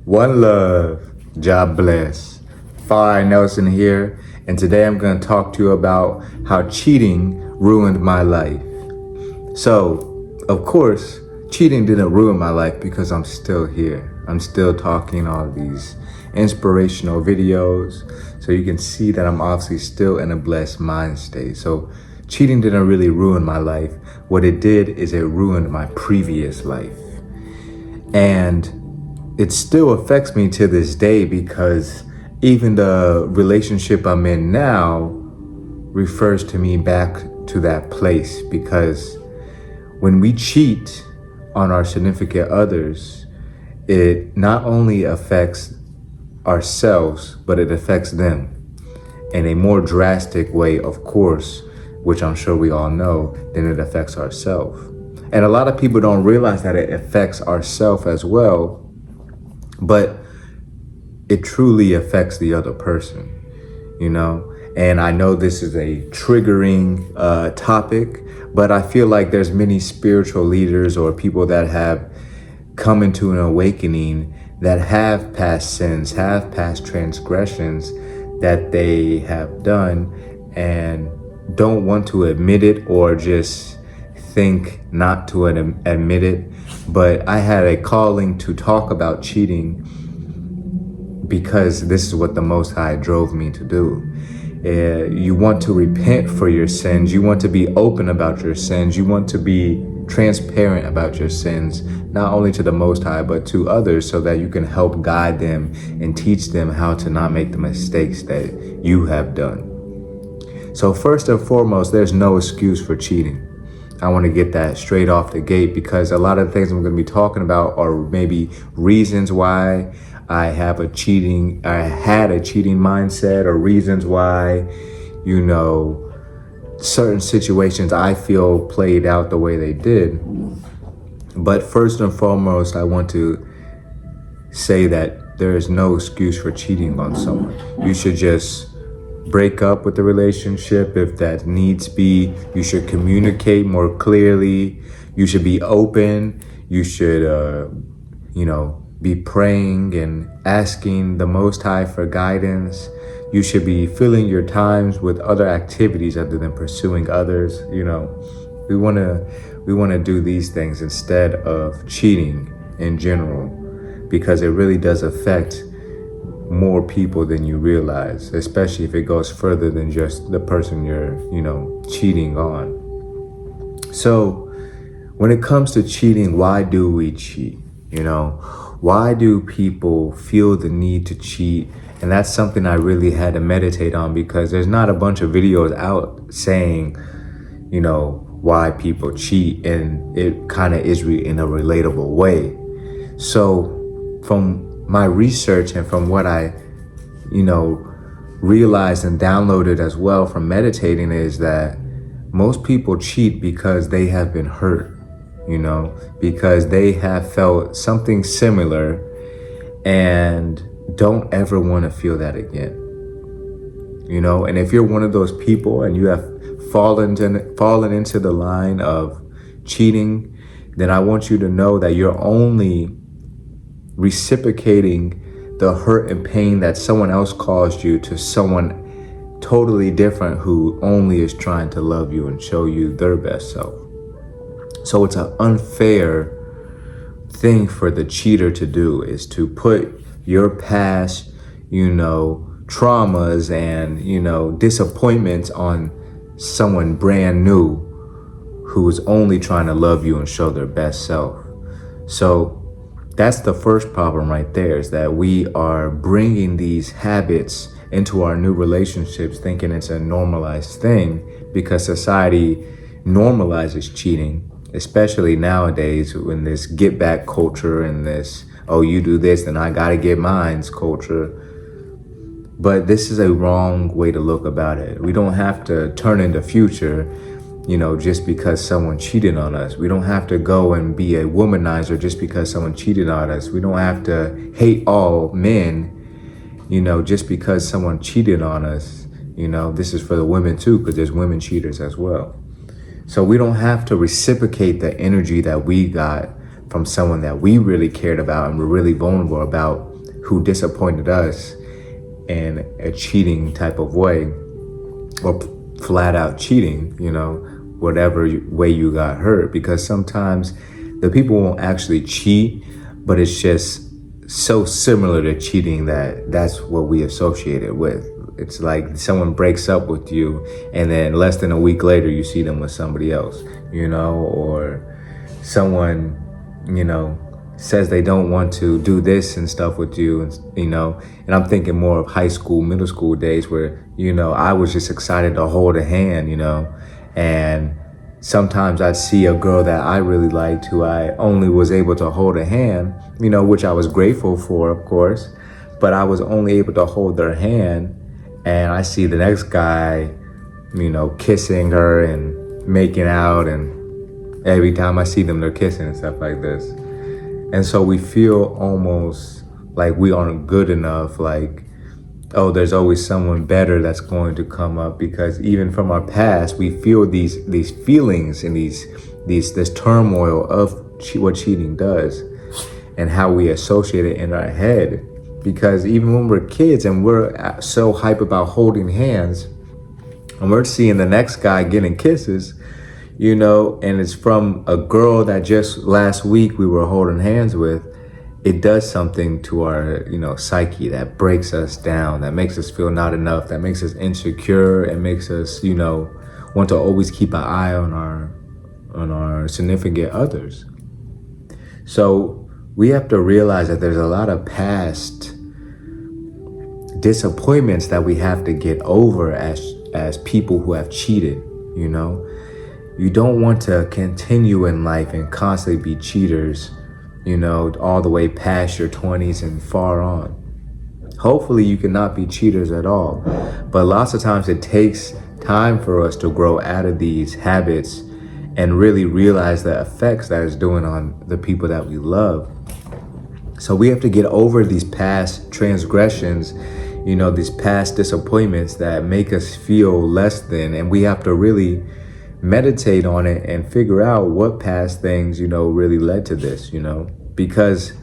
One love, job bless. Fire Nelson here, and today I'm going to talk to you about how cheating ruined my life. So, of course, cheating didn't ruin my life because I'm still here. I'm still talking all these inspirational videos, so you can see that I'm obviously still in a blessed mind state. So, cheating didn't really ruin my life. What it did is it ruined my previous life. And it still affects me to this day because even the relationship I'm in now refers to me back to that place, because when we cheat on our significant others, it not only affects ourselves, but it affects them in a more drastic way, of course, which I'm sure we all know, than it affects ourselves. And a lot of people don't realize that it affects ourselves as well, but it truly affects the other person, you know? And I know this is a triggering topic, but I feel like there's many spiritual leaders or people that have come into an awakening that have past sins, have past transgressions that they have done and don't want to admit it, or just think not to admit it. But I had a calling to talk about cheating because this is what the Most High drove me to do. You want to repent for your sins. You want to be open about your sins. You want to be transparent about your sins, not only to the Most High, but to others, so that you can help guide them and teach them how to not make the mistakes that you have done. So first and foremost, there's no excuse for cheating. I want to get that straight off the gate, because a lot of the things I'm going to be talking about are maybe reasons why I had a cheating mindset, or reasons why, certain situations I feel played out the way they did. But first and foremost, I want to say that there is no excuse for cheating on someone. You should just break up with the relationship if that needs be. You should communicate more clearly. You should be open. You should, be praying and asking the Most High for guidance. You should be filling your times with other activities other than pursuing others. We want to do these things instead of cheating in general, because it really does affect more people than you realize, especially if it goes further than just the person you're, cheating on. So when it comes to cheating, why do we cheat? Why do people feel the need to cheat? And that's something I really had to meditate on, because there's not a bunch of videos out saying, why people cheat, and it kind of is in a relatable way. So from my research and from what I, realized and downloaded as well from meditating, is that most people cheat because they have been hurt, because they have felt something similar and don't ever want to feel that again. And if you're one of those people and you have fallen into the line of cheating, then I want you to know that you're only reciprocating the hurt and pain that someone else caused you to someone totally different, who only is trying to love you and show you their best self. So it's an unfair thing for the cheater to do, is to put your past, traumas and, disappointments on someone brand new who's only trying to love you and show their best self. So that's the first problem right there, is that we are bringing these habits into our new relationships thinking it's a normalized thing, because society normalizes cheating, especially nowadays in this get back culture and this, oh, you do this, then I gotta get mine's culture. But this is a wrong way to look about it. We don't have to turn into Future, just because someone cheated on us. We don't have to go and be a womanizer just because someone cheated on us. We don't have to hate all men, just because someone cheated on us. This is for the women too, because there's women cheaters as well. So we don't have to reciprocate the energy that we got from someone that we really cared about and were really vulnerable about who disappointed us in a cheating type of way, or flat out cheating, whatever way you got hurt. Because sometimes the people won't actually cheat, but it's just so similar to cheating that that's what we associate it with. It's like someone breaks up with you and then less than a week later you see them with somebody else, or someone, says they don't want to do this and stuff with you, and I'm thinking more of high school, middle school days where, I was just excited to hold a hand, and sometimes I'd see a girl that I really liked who I only was able to hold a hand, which I was grateful for, of course, but I was only able to hold their hand, and I see the next guy, kissing her and making out, and every time I see them, they're kissing and stuff like this. And so we feel almost like we aren't good enough, like, oh, there's always someone better that's going to come up, because even from our past, we feel these feelings and this turmoil of what cheating does and how we associate it in our head. Because even when we're kids and we're so hype about holding hands and we're seeing the next guy getting kisses, and it's from a girl that just last week we were holding hands with, it does something to our, psyche that breaks us down, that makes us feel not enough, that makes us insecure, and makes us, want to always keep an eye on our significant others. So we have to realize that there's a lot of past disappointments that we have to get over as people who have cheated, You don't want to continue in life and constantly be cheaters, all the way past your 20s and far on. Hopefully you cannot be cheaters at all. But lots of times it takes time for us to grow out of these habits and really realize the effects that it's doing on the people that we love. So we have to get over these past transgressions, these past disappointments that make us feel less than, and we have to really meditate on it and figure out what past things, really led to this, because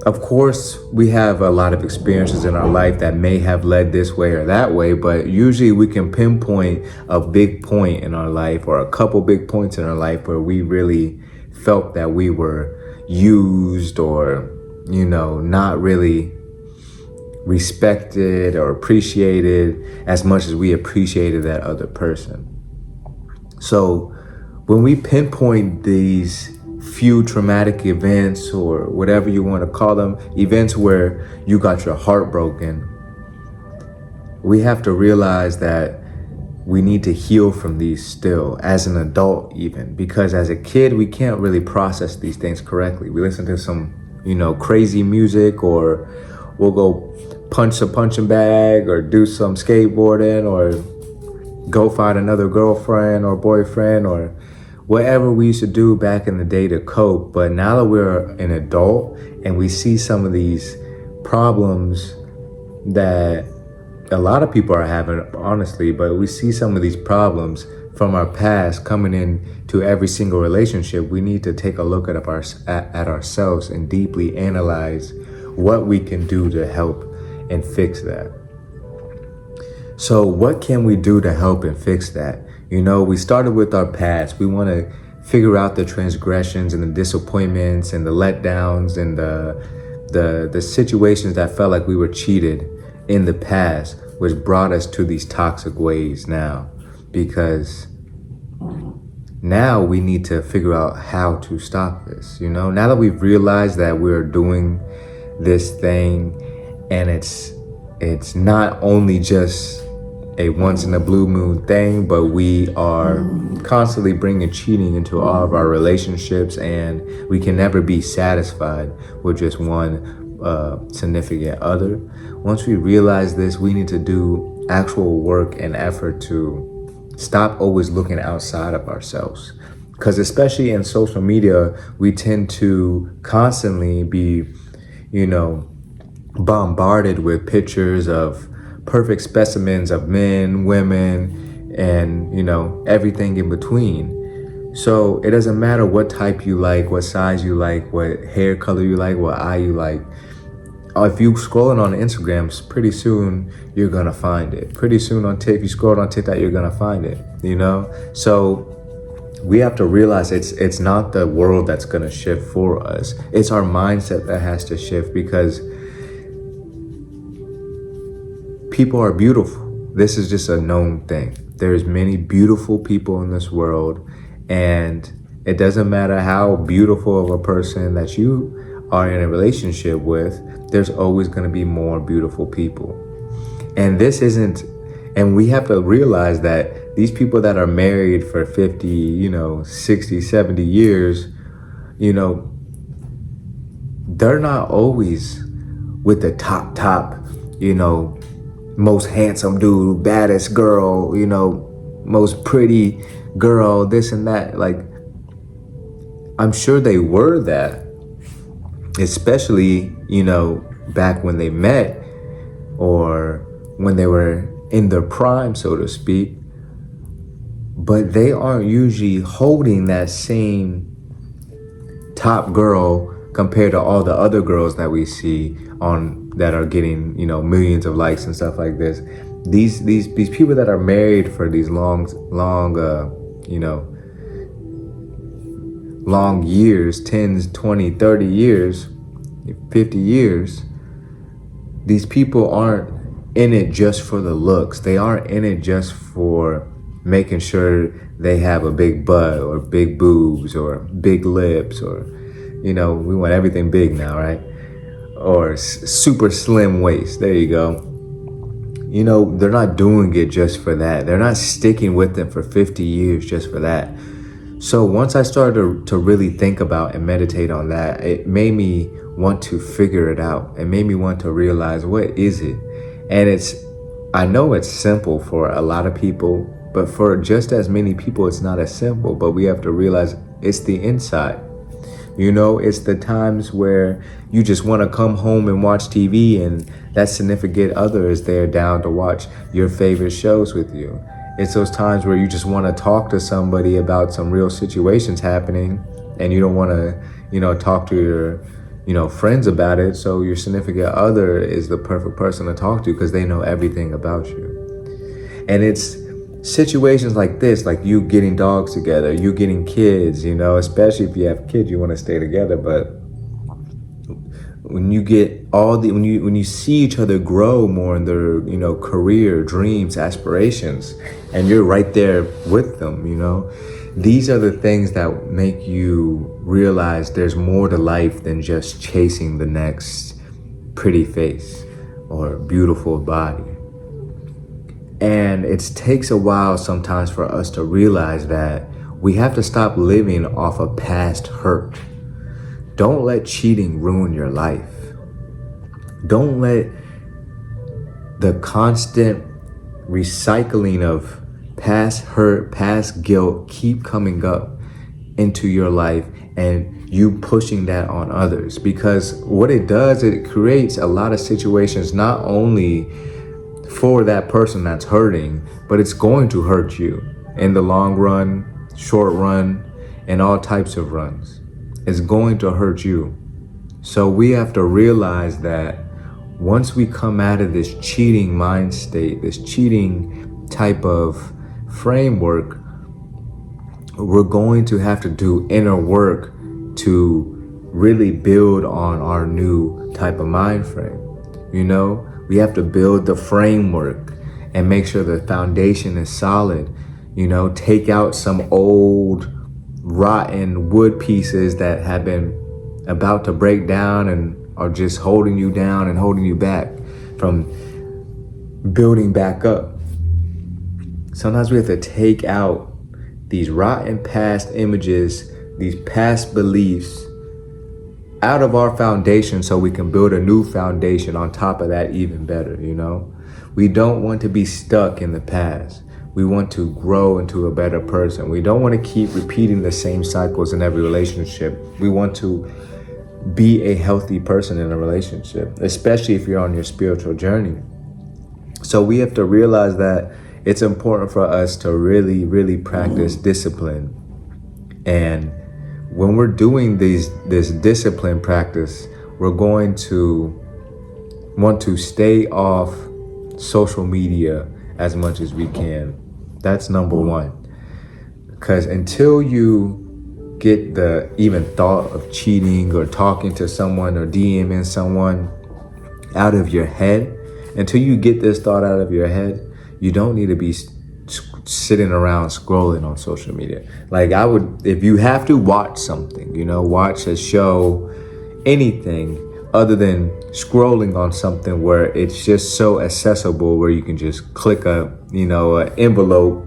of course we have a lot of experiences in our life that may have led this way or that way, but usually we can pinpoint a big point in our life or a couple big points in our life where we really felt that we were used or, not really respected or appreciated as much as we appreciated that other person. So when we pinpoint these few traumatic events, or whatever you want to call them, events where you got your heart broken, we have to realize that we need to heal from these still as an adult, even because as a kid, we can't really process these things correctly. We listen to some, crazy music, or we'll go punch a punching bag or do some skateboarding or go find another girlfriend or boyfriend or whatever we used to do back in the day to cope. But now that we're an adult and we see some of these problems that a lot of people are having, honestly, but we see some of these problems from our past coming in to every single relationship, we need to take a look at ourselves and deeply analyze what we can do to help and fix that. So what can we do to help and fix that? We started with our past. We want to figure out the transgressions and the disappointments and the letdowns and the situations that felt like we were cheated in the past, which brought us to these toxic ways now. Because now we need to figure out how to stop this. Now that we've realized that we're doing this thing and it's not only just a once in a blue moon thing, but we are constantly bringing cheating into all of our relationships, and we can never be satisfied with just one significant other. Once we realize this, we need to do actual work and effort to stop always looking outside of ourselves. Because especially in social media, we tend to constantly be, bombarded with pictures of perfect specimens of men, women, and, everything in between. So it doesn't matter what type you like, what size you like, what hair color you like, what eye you like. if you scrolling on Instagram, pretty soon you're gonna find it. Pretty soon on TikTok, if you scroll on TikTok, you're gonna find it. You know, so we have to realize it's not the world that's gonna shift for us. It's our mindset that has to shift, because people are beautiful. This is just a known thing. There's many beautiful people in this world, and it doesn't matter how beautiful of a person that you are in a relationship with, there's always going to be more beautiful people. And and we have to realize that these people that are married for 50, 60, 70 years, they're not always with the top, most handsome dude, baddest girl, most pretty girl, this and that. Like, I'm sure they were that, especially, back when they met or when they were in their prime, so to speak. But they aren't usually holding that same top girl compared to all the other girls that we see that are getting, millions of likes and stuff like this. These people that are married for these long years, 10, 20, 30 years, 50 years, these people aren't in it just for the looks. They aren't in it just for making sure they have a big butt or big boobs or big lips, or, we want everything big now, right? Or super slim waist. There you go. They're not doing it just for that. They're not sticking with them for 50 years just for that. So once I started to really think about and meditate on that, it made me want to figure it out. It made me want to realize, what is it? And I know it's simple for a lot of people, but for just as many people, it's not as simple. But we have to realize it's the inside. It's the times where you just want to come home and watch TV, and that significant other is there down to watch your favorite shows with you. It's those times where you just want to talk to somebody about some real situations happening, and you don't want to, talk to your, friends about it. So your significant other is the perfect person to talk to, because they know everything about you. And it's situations like this, like you getting dogs together, you getting kids, especially if you have kids, you want to stay together. But when you get when you see each other grow more in their, career, dreams, aspirations, and you're right there with them, these are the things that make you realize there's more to life than just chasing the next pretty face or beautiful body. And it takes a while sometimes for us to realize that we have to stop living off of past hurt. Don't let cheating ruin your life. Don't let the constant recycling of past hurt, past guilt keep coming up into your life and you pushing that on others. Because what it does, it creates a lot of situations, not only for that person that's hurting, but it's going to hurt you in the long run, short run, and all types of runs. It's going to hurt you. So we have to realize that once we come out of this cheating mind state, this cheating type of framework, we're going to have to do inner work to really build on our new type of mind frame. We have to build the framework and make sure the foundation is solid. Take out some old rotten wood pieces that have been about to break down and are just holding you down and holding you back from building back up. Sometimes we have to take out these rotten past images, these past beliefs out of our foundation so we can build a new foundation on top of that even better, We don't want to be stuck in the past. We want to grow into a better person. We don't want to keep repeating the same cycles in every relationship. We want to be a healthy person in a relationship, especially if you're on your spiritual journey. So we have to realize that it's important for us to really, really practice discipline. And when we're doing this discipline practice, we're going to want to stay off social media as much as we can. That's number one. Because until you get the even thought of cheating or talking to someone or DMing someone out of your head, until you get this thought out of your head, you don't need to be sitting around scrolling on social media. Like, I would, if you have to watch something, watch a show, anything other than scrolling on something where it's just so accessible, where you can just click an envelope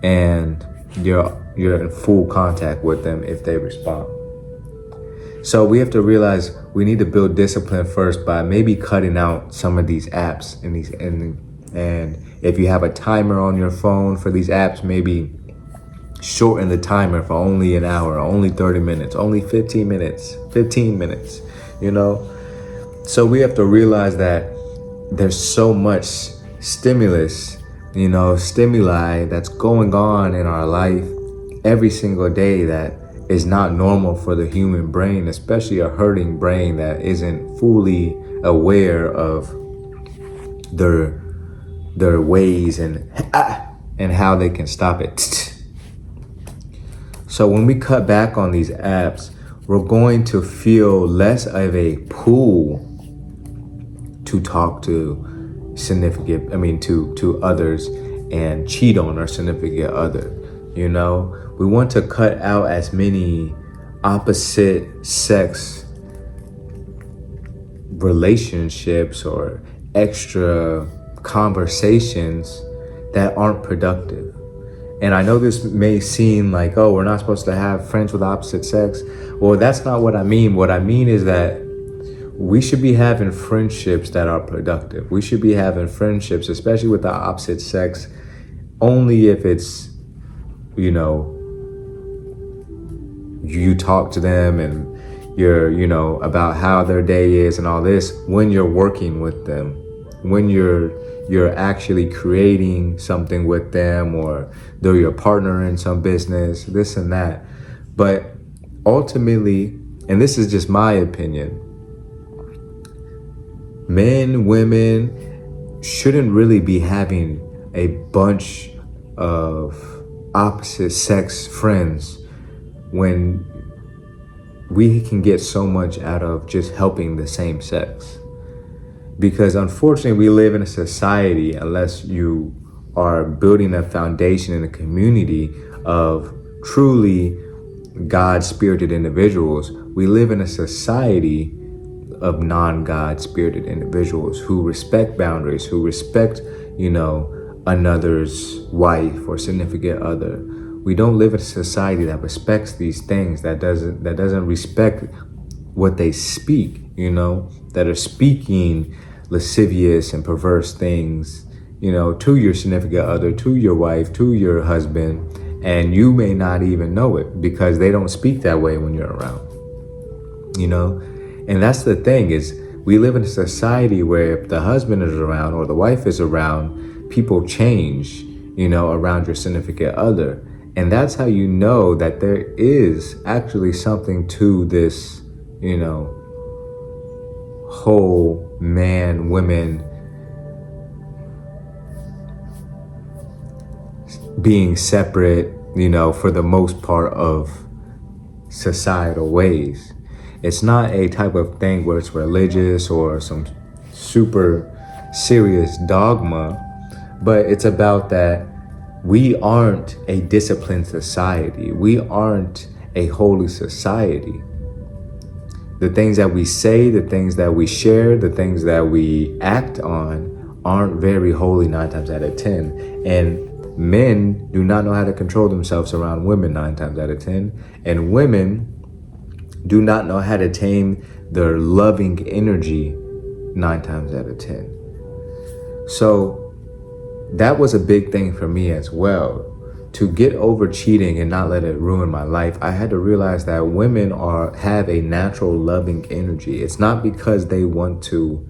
and you're in full contact with them if they respond. So we have to realize we need to build discipline first by maybe cutting out some of these apps and if you have a timer on your phone for these apps, maybe shorten the timer for only an hour, only 30 minutes, only 15 minutes, So we have to realize that there's so much stimuli that's going on in our life every single day that is not normal for the human brain, especially a hurting brain that isn't fully aware of their ways and how they can stop it. So when we cut back on these apps, we're going to feel less of a pull to talk to to others and cheat on our significant other. We want to cut out as many opposite sex relationships or extra conversations that aren't productive. And I know this may seem like, oh, we're not supposed to have friends with opposite sex. Well, that's not what I mean. What I mean is that we should be having friendships that are productive. We should be having friendships, especially with the opposite sex, only if it's, you talk to them and you're, about how their day is and all this, when you're working with them, when you're actually creating something with them, or they're your partner in some business, this and that. But ultimately, and this is just my opinion, men, women shouldn't really be having a bunch of opposite sex friends when we can get so much out of just helping the same sex. Because unfortunately, we live in a society, unless you are building a foundation in a community of truly God-spirited individuals, we live in a society of non-God-spirited individuals who respect boundaries, who respect, another's wife or significant other. We don't live in a society that respects these things, that doesn't respect what they speak, that are speaking lascivious and perverse things, to your significant other, to your wife, to your husband, and you may not even know it because they don't speak that way when you're around, And that's the thing, is we live in a society where if the husband is around or the wife is around, people change, around your significant other. And that's how you know that there is actually something to this, whole man, women being separate, for the most part of societal ways. It's not a type of thing where it's religious or some super serious dogma, but it's about that we aren't a disciplined society. We aren't a holy society. The things that we say, the things that we share, the things that we act on aren't very holy 9 times out of 10. And men do not know how to control themselves around women 9 times out of 10. And women do not know how to tame their loving energy 9 times out of 10. So that was a big thing for me as well. To get over cheating and not let it ruin my life, I had to realize that women have a natural loving energy. It's not because they want to,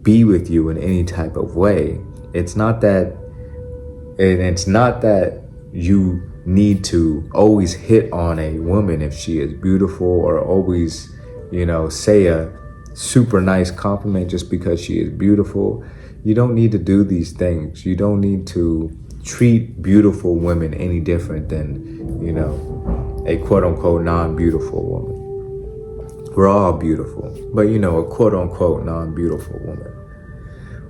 be with you in any type of way. It's not that you need to always hit on a woman if she is beautiful, or always, say super nice compliment just because she is beautiful. You don't need to do these things. You don't need to treat beautiful women any different than, a quote unquote non-beautiful woman. We're all beautiful, but a quote unquote non-beautiful woman.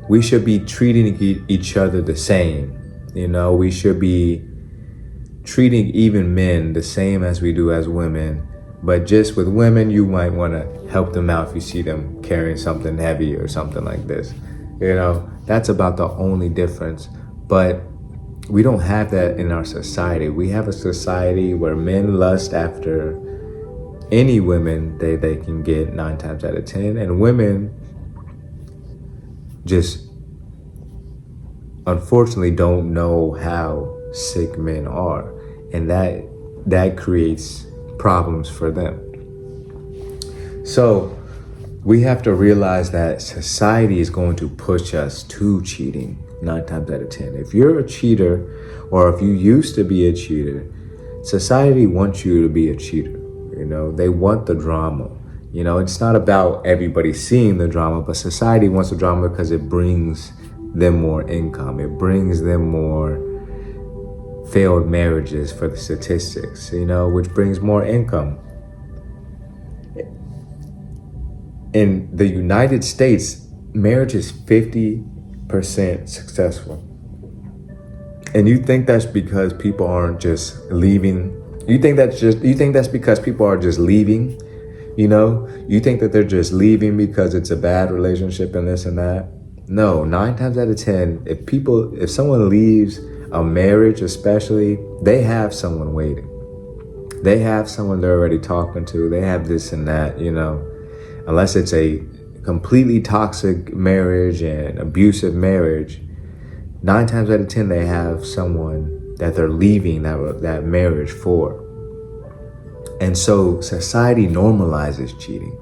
We should be treating each other the same. We should be treating even men the same as we do as women. But just with women, you might want to help them out if you see them carrying something heavy or something like this. That's about the only difference. But we don't have that in our society. We have a society where men lust after any women they can get 9 times out of 10. And women just unfortunately don't know how sick men are. And that creates problems for them. So we have to realize that society is going to push us to cheating 9 times out of 10. If you're a cheater, or if you used to be a cheater, society wants you to be a cheater. They want the drama. It's not about everybody seeing the drama, but society wants the drama because it brings them more income. It brings them more failed marriages for the statistics, which brings more income. In the United States, marriage is 50% successful. And you think that's because people aren't just leaving? You think that's because people are just leaving? You think that they're just leaving because it's a bad relationship and this and that? No, 9 times out of 10, if someone leaves a marriage especially, they have someone waiting. They have someone they're already talking to. They have this and that, unless it's a completely toxic marriage and abusive marriage, 9 times out of 10, they have someone that they're leaving that marriage for. And so society normalizes cheating.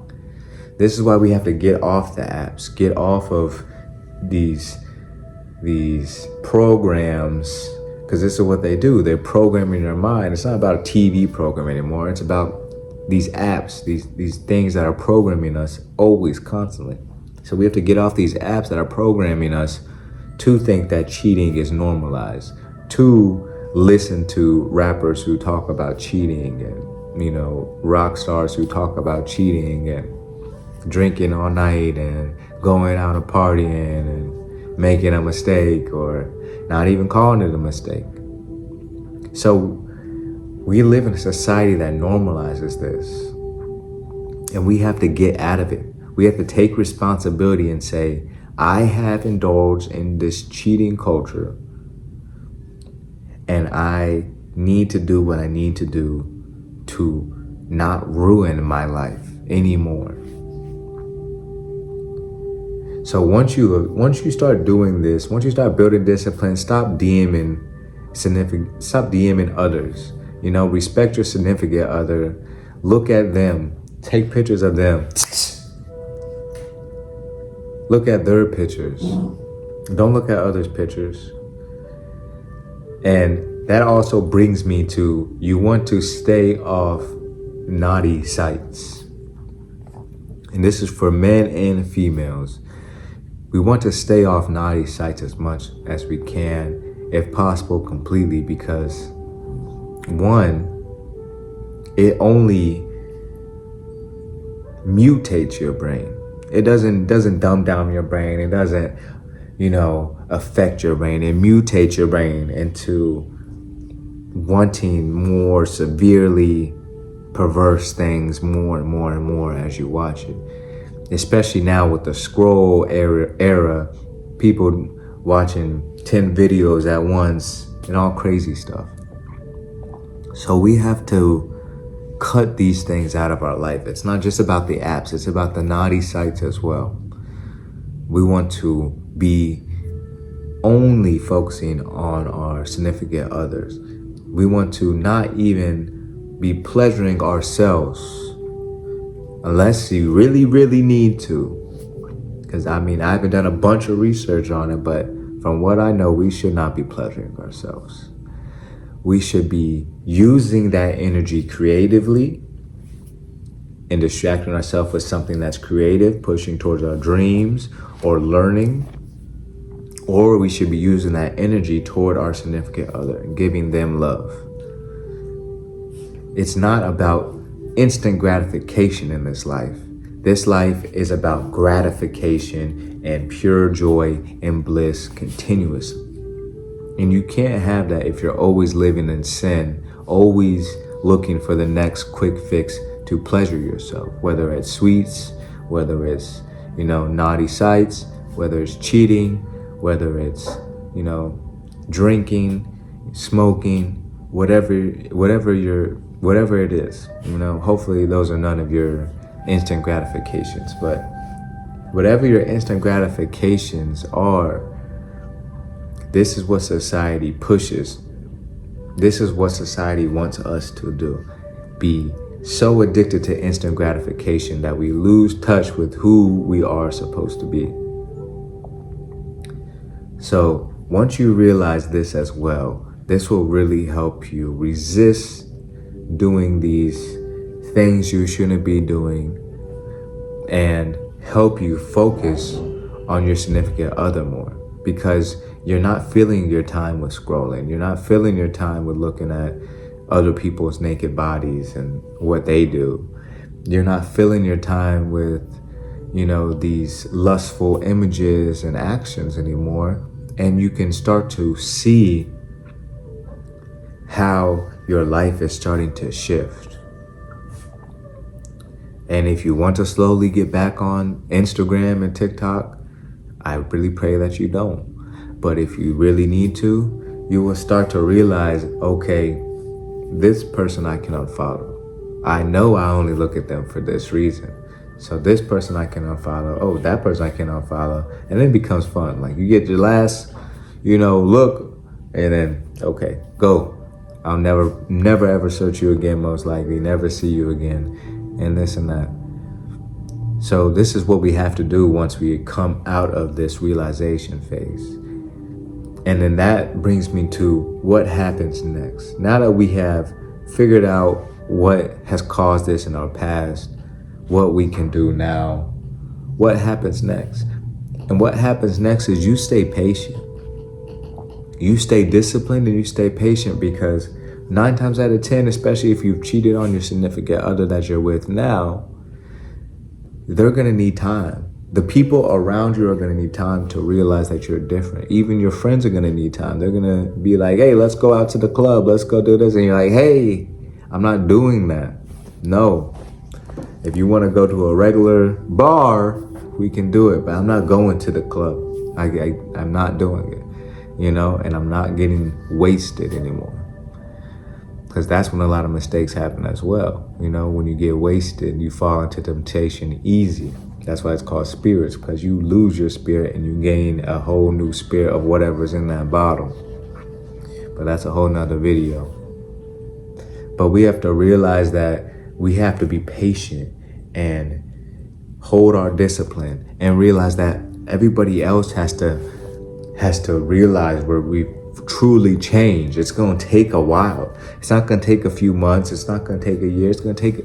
This is why we have to get off the apps, get off of these programs, because this is what they do. They're programming your mind. It's not about a TV program anymore. It's about these apps, these things that are programming us always, constantly. So we have to get off these apps that are programming us to think that cheating is normalized, to listen to rappers who talk about cheating, and rock stars who talk about cheating and drinking all night and going out and partying and making a mistake or not even calling it a mistake. So we live in a society that normalizes this, and we have to get out of it. We have to take responsibility and say, I have indulged in this cheating culture, and I need to do what I need to do to not ruin my life anymore. So once you start doing this, once you start building discipline, stop DMing others. Respect your significant other. Look at them. Take pictures of them. Look at their pictures. Don't look at others' pictures. And that also brings me to, you want to stay off naughty sites. And this is for men and females. We want to stay off naughty sites as much as we can, if possible, completely, because one, it only mutates your brain. It doesn't dumb down your brain. It doesn't, affect your brain. It mutates your brain into wanting more severely perverse things more and more and more as you watch it. Especially now with the scroll era, people watching 10 videos at once and all crazy stuff. So we have to cut these things out of our life. It's not just about the apps, it's about the naughty sites as well. We want to be only focusing on our significant others. We want to not even be pleasuring ourselves unless you really, really need to. Because I haven't done a bunch of research on it, but from what I know, we should not be pleasuring ourselves. We should be using that energy creatively and distracting ourselves with something that's creative, pushing towards our dreams or learning. Or we should be using that energy toward our significant other and giving them love. It's not about instant gratification in this life. This life is about gratification and pure joy and bliss continuously. And you can't have that if you're always living in sin, always looking for the next quick fix to pleasure yourself, whether it's sweets, whether it's, naughty sights, whether it's cheating, whether it's, drinking, smoking, whatever it is. Hopefully those are none of your instant gratifications, but whatever your instant gratifications are, this is what society pushes. This is what society wants us to do. Be so addicted to instant gratification that we lose touch with who we are supposed to be. So once you realize this as well, this will really help you resist doing these things you shouldn't be doing and help you focus on your significant other more, because you're not filling your time with scrolling. You're not filling your time with looking at other people's naked bodies and what they do. You're not filling your time with, these lustful images and actions anymore. And you can start to see how your life is starting to shift. And if you want to slowly get back on Instagram and TikTok, I really pray that you don't. But if you really need to, you will start to realize, okay, this person I can unfollow. I know I only look at them for this reason. So this person I can unfollow. Oh, that person I can unfollow. And then it becomes fun. Like you get your last, look, and then, okay, go. I'll never ever search you again, most likely, never see you again, and this and that. So this is what we have to do once we come out of this realization phase. And then that brings me to what happens next. Now that we have figured out what has caused this in our past, what we can do now, what happens next? And what happens next is you stay patient. You stay disciplined and you stay patient, because 9 times out of 10, especially if you've cheated on your significant other that you're with now, they're going to need time. The people around you are going to need time to realize that you're different. Even your friends are going to need time. They're going to be like, hey, let's go out to the club. Let's go do this. And you're like, hey, I'm not doing that. No. If you want to go to a regular bar, we can do it. But I'm not going to the club. I'm not doing it. And I'm not getting wasted anymore. Because that's when a lot of mistakes happen as well. When you get wasted, you fall into temptation easy. That's why it's called spirits, because you lose your spirit and you gain a whole new spirit of whatever's in that bottle. But that's a whole nother video. But we have to realize that we have to be patient and hold our discipline and realize that everybody else has to realize where we've truly changed. It's going to take a while. It's not going to take a few months. It's not going to take a year. It's going to take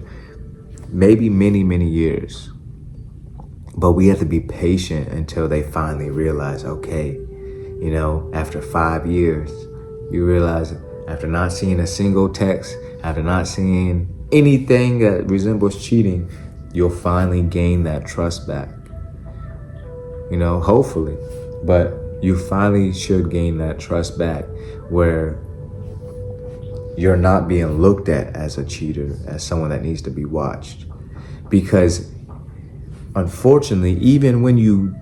maybe many, many years. But we have to be patient until they finally realize, okay, after 5 years, you realize after not seeing a single text, after not seeing anything that resembles cheating, you'll finally gain that trust back. Hopefully. But you finally should gain that trust back where you're not being looked at as a cheater, as someone that needs to be watched. Because unfortunately, even when you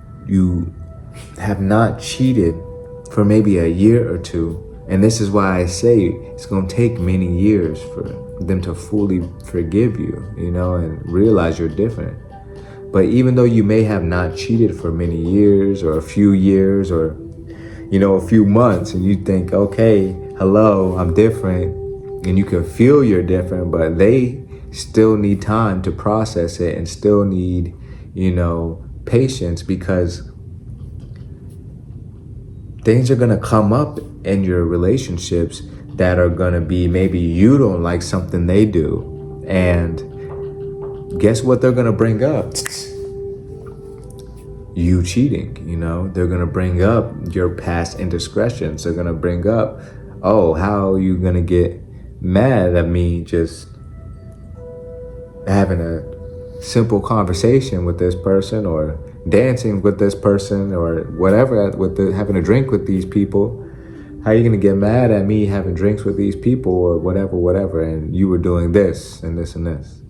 have not cheated for maybe a year or two, and this is why I say it's going to take many years for them to fully forgive you, and realize you're different. But even though you may have not cheated for many years or a few years or, a few months, and you think, okay, hello, I'm different, and you can feel you're different, but they still need time to process it and still need, patience, because things are going to come up in your relationships that are going to be, maybe you don't like something they do, and guess what they're gonna bring up? You cheating, they're gonna bring up your past indiscretions. They're gonna bring up, oh, how are you gonna get mad at me just having a simple conversation with this person, or dancing with this person, or whatever, having a drink with these people. How are you gonna get mad at me having drinks with these people, or whatever, and you were doing this and this and this,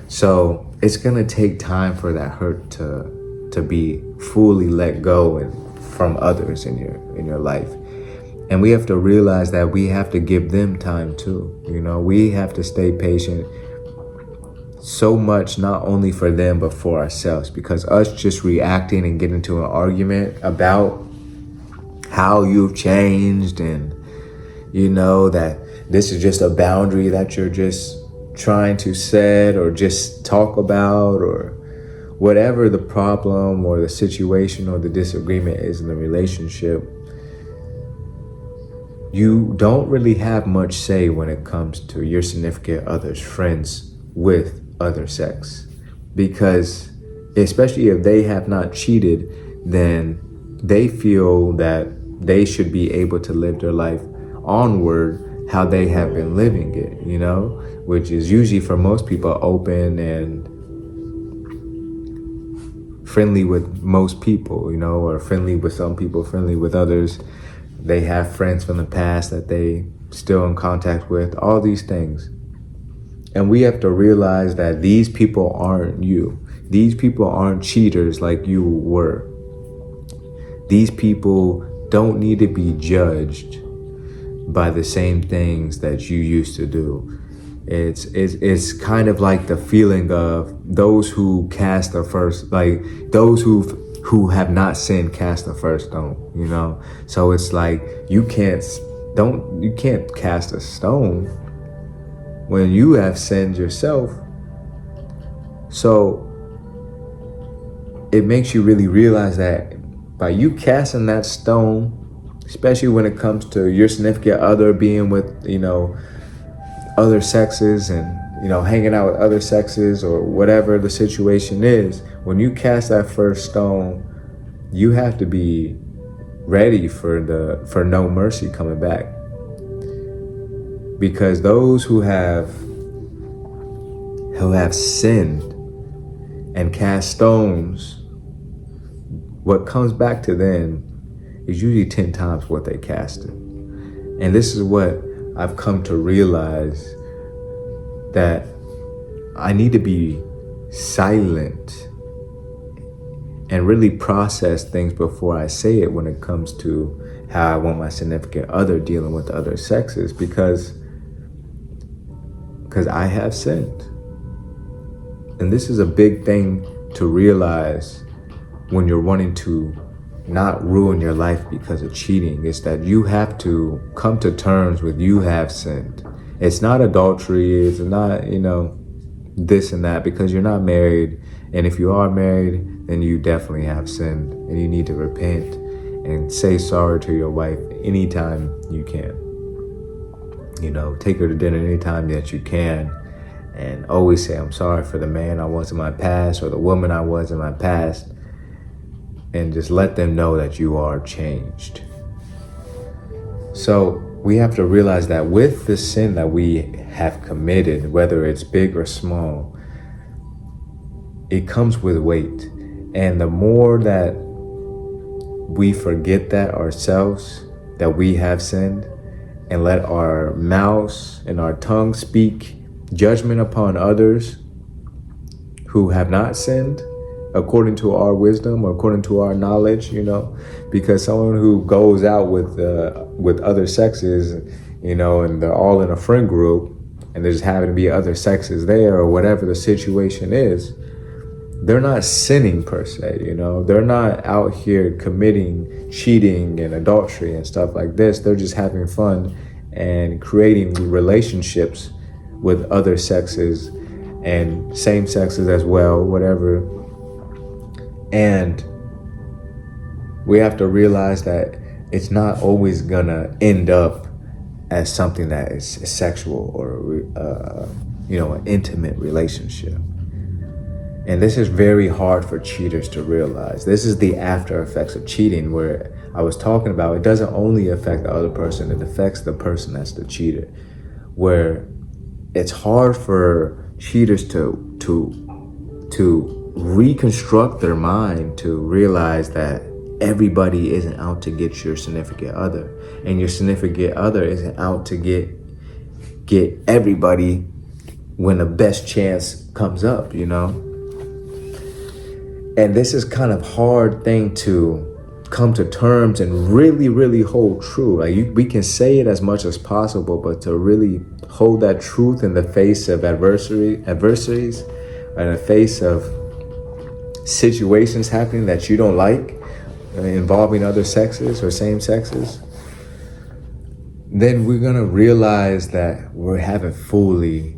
So it's gonna take time for that hurt to be fully let go and from others in your life. And we have to realize that we have to give them time too. We have to stay patient so much, not only for them, but for ourselves, because us just reacting and getting into an argument about how you've changed and, that this is just a boundary that you're just trying to set or just talk about, or whatever the problem or the situation or the disagreement is in the relationship, you don't really have much say when it comes to your significant other's friends with other sex. Because especially if they have not cheated, then they feel that they should be able to live their life onward how they have been living it, which is usually for most people open and friendly with most people, or friendly with some people, friendly with others. They have friends from the past that they still in contact with, all these things. And we have to realize that these people aren't you. These people aren't cheaters like you were. These people don't need to be judged by the same things that you used to do. It's kind of like the feeling of those who cast the first, like those who have not sinned cast the first stone, So it's like you can't cast a stone when you have sinned yourself. So it makes you really realize that by you casting that stone, especially when it comes to your significant other being with, other sexes and, hanging out with other sexes or whatever the situation is, when you cast that first stone, you have to be ready for no mercy coming back. Because those who have sinned and cast stones, what comes back to them is usually 10 times what they casted. And this is what I've come to realize, that I need to be silent and really process things before I say it when it comes to how I want my significant other dealing with the other sexes, because I have sinned. And this is a big thing to realize when you're wanting to not ruin your life because of cheating, is that you have to come to terms with you have sinned. It's not adultery, it's not, this and that, because you're not married. And if you are married, then you definitely have sinned, and you need to repent and say sorry to your wife anytime you can. Take her to dinner anytime that you can, and always say, I'm sorry for the man I was in my past, or the woman I was in my past, and just let them know that you are changed. So we have to realize that with the sin that we have committed, whether it's big or small, it comes with weight. And the more that we forget that ourselves, that we have sinned, and let our mouths and our tongue speak judgment upon others who have not sinned, according to our wisdom or according to our knowledge, because someone who goes out with other sexes, and they're all in a friend group, and there's having to be other sexes there, or whatever the situation is, they're not sinning per se, they're not out here committing cheating and adultery and stuff like this. They're just having fun and creating relationships with other sexes and same sexes as well, whatever. And we have to realize that it's not always gonna end up as something that is sexual or an intimate relationship. And this is very hard for cheaters to realize. This is the after effects of cheating, where I was talking about. It doesn't only affect the other person, it affects the person that's the cheater. Where it's hard for cheaters to reconstruct their mind to realize that everybody isn't out to get your significant other, and your significant other isn't out to get everybody when the best chance comes up, And this is kind of hard thing to come to terms and really, really hold true. Like we can say it as much as possible, but to really hold that truth in the face of adversaries, in the face of situations happening that you don't like, involving other sexes or same sexes, then we're gonna realize that we haven't fully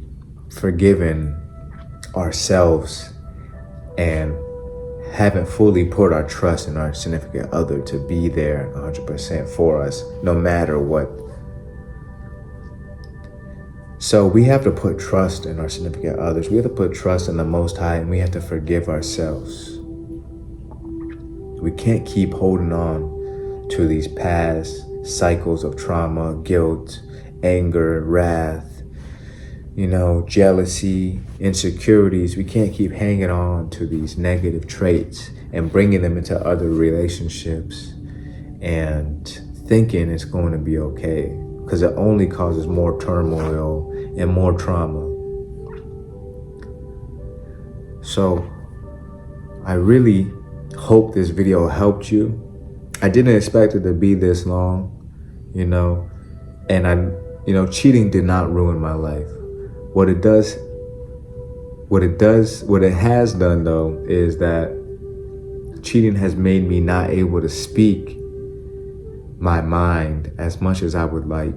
forgiven ourselves and haven't fully put our trust in our significant other to be there 100% for us, no matter what. So we have to put trust in our significant others. We have to put trust in the Most High, and we have to forgive ourselves. We can't keep holding on to these past cycles of trauma, guilt, anger, wrath, jealousy, insecurities. We can't keep hanging on to these negative traits and bringing them into other relationships and thinking it's going to be okay, because it only causes more turmoil and more trauma. So I really hope this video helped you. I didn't expect it to be this long, and cheating did not ruin my life. What it has done though, is that cheating has made me not able to speak my mind as much as I would like,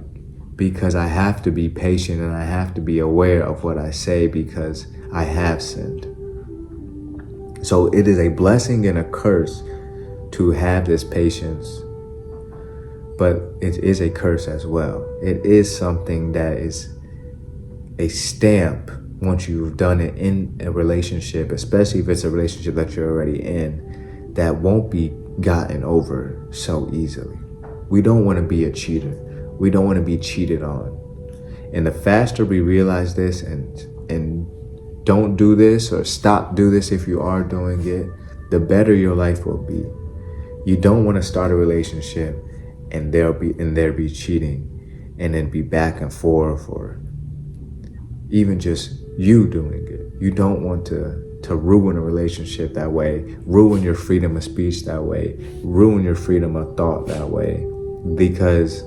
because I have to be patient and I have to be aware of what I say, because I have sinned. So it is a blessing and a curse to have this patience, but it is a curse as well. It is something that is a stamp once you've done it in a relationship, especially if it's a relationship that you're already in, that won't be gotten over so easily. We don't want to be a cheater. We don't want to be cheated on. And the faster we realize this and don't do this, or do this if you are doing it, the better your life will be. You don't want to start a relationship and there be cheating, and then be back and forth, or even just you doing it. You don't want to ruin a relationship that way, ruin your freedom of speech that way, ruin your freedom of thought that way, because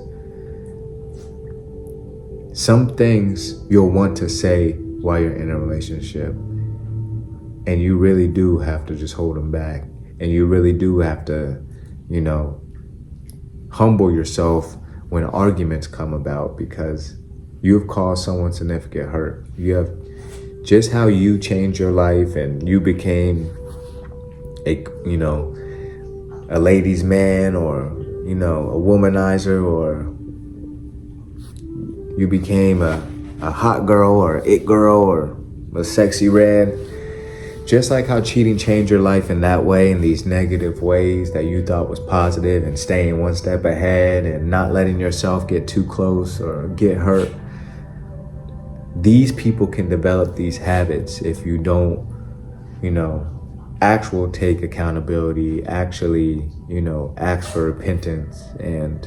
some things you'll want to say while you're in a relationship, and you really do have to just hold them back, and you really do have to, humble yourself when arguments come about, because you've caused someone significant hurt. You have just how you changed your life and you became a ladies' man, or a womanizer, or you became a hot girl or it girl or a sexy red. Just like how cheating changed your life in that way, in these negative ways that you thought was positive, and staying one step ahead and not letting yourself get too close or get hurt. These people can develop these habits if you don't, take accountability, actually, ask for repentance, and,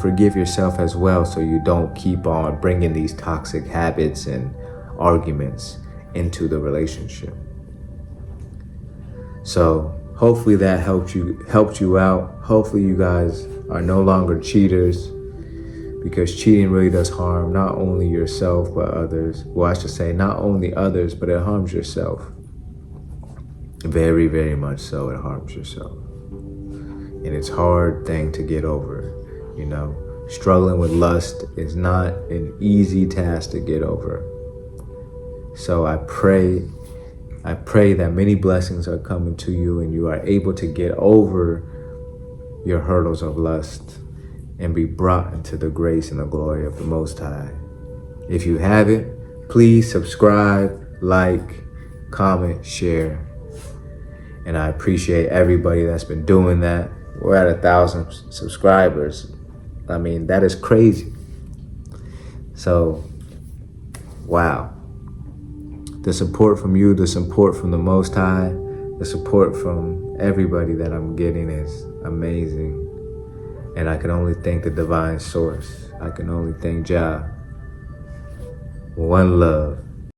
forgive yourself as well, so you don't keep on bringing these toxic habits and arguments into the relationship. So hopefully that helped you out. Hopefully you guys are no longer cheaters, because cheating really does harm not only yourself but others. Well, I should say not only others, but it harms yourself. Very, very much so, it harms yourself. And it's a hard thing to get over, Struggling with lust is not an easy task to get over. So I pray that many blessings are coming to you, and you are able to get over your hurdles of lust and be brought into the grace and the glory of the Most High. If you haven't, Please subscribe, like, comment, share. And I appreciate everybody that's been doing that. We're at 1,000 subscribers. I mean, that is crazy. So, wow. The support from you, the support from the Most High, the support from everybody that I'm getting is amazing. And I can only thank the divine source. I can only thank Jah. One love.